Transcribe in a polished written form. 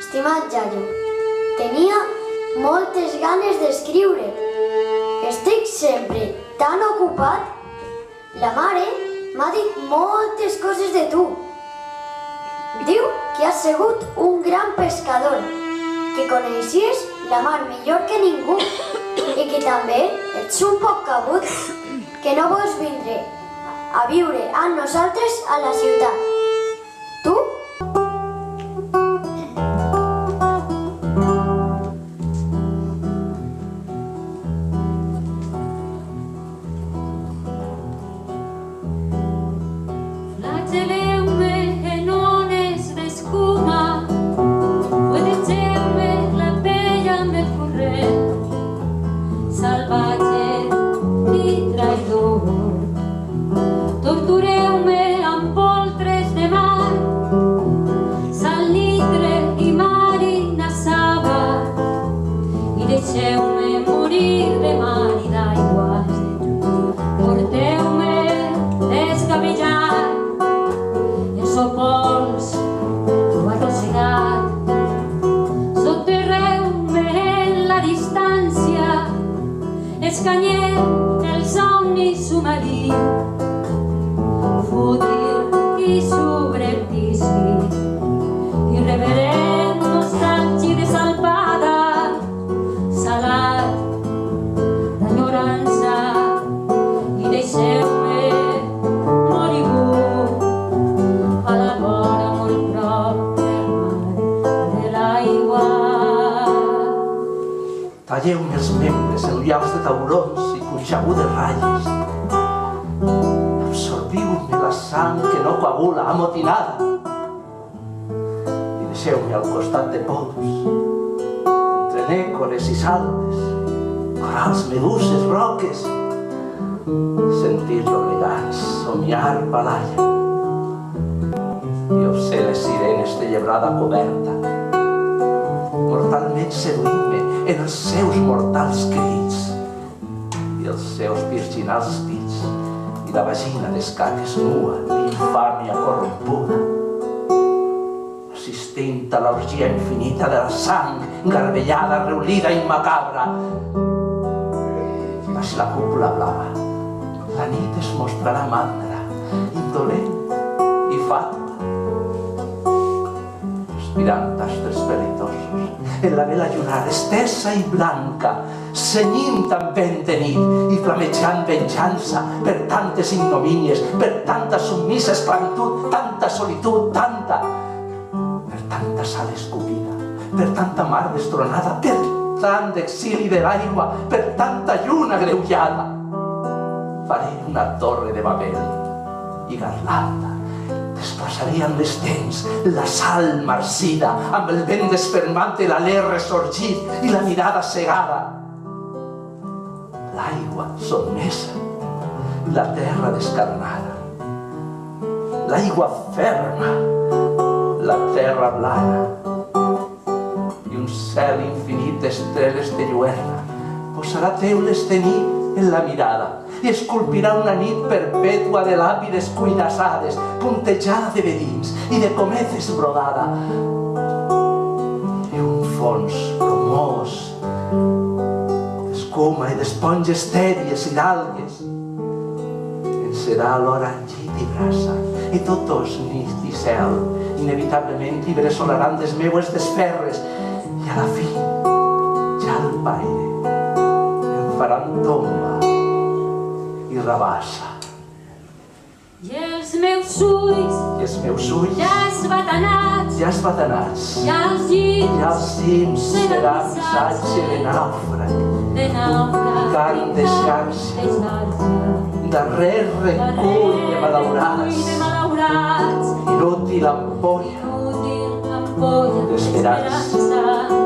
Estimat iaio, tenia moltes ganes d'escriure. Estic sempre tan ocupat. La mare m'ha dit moltes coses de tu. Diu que has sigut un gran pescador, que coneixies la mar millor que ningú i que també ets un poc cabut, que no vols vindre a viure amb nosaltres a la ciutat. Tu? Deixeu-me morir de mar i d'aigües. Porteu-me descabellat, el seu pols ho ha arrossegat. Soterreu-me en la distància, escanyeu el somni submarí, fútil i subreptici, irreverent nostàlgia de salvada, salat d'enyorança, i deixeu-me moribund a la vora molt prop del mar de l'aigua. Talleu-me els membres en ullals de taurons i punxagudes ratlles. Absorbiu-me la sang que no coagula, amotinada, i deixeu-me al costat de pols, nècores i salves, corals, meduses, roques, sentir-lo elegants, somiar balalla, i obscenes sirenes de llebrada coberta, mortalment seduint-me en els seus mortals crits, i els seus virginals pits, i la vagina d'escaques nua, l'infàmia corrompuda, assistint a l'orgia infinita de la sang, garbellada, reolida i macabra. Baix la cúpula blava, la nit es mostrarà mandra, indolent i fàtua, respirant tastos peritosos, en la vela llunar, estesa i blanca, cenyint amb vent de nit i flamejant venjança per tantes ignomínies, per tanta submisa esclavitud, tanta solitud, tanta sal escopida, per tanta mar destronada, per tant d'exili de l'aigua, per tanta lluna greujada. Faré una torre de Babel i garlanda, desplaçaré amb les dents la sal marcida, amb el vent desfermat de l'alè ressorgit i la mirada cegada. L'aigua sotmesa, la terra descarnada, l'aigua ferma, la terra blana, i un cel infinit d'estreles de lluerna posarà teules de nit en la mirada i esculpirà una nit perpètua de làpides cuirassades, puntejada de vedins i de cometes brodada, i un fons bromós d'escuma i d'esponges tèbies i d'algues en serà alhora llit i brasa, i tot dos nit i cel inevitablement llibresolaran les meues desferres, i a la fi ja el paire em faran tomba i rabassa. I els meus ulls ja esbatanats, ja els cims seran missatge de nàufrag, i carn de xarxa, darrer recull de malaurats, inútil ampolla d'esperança.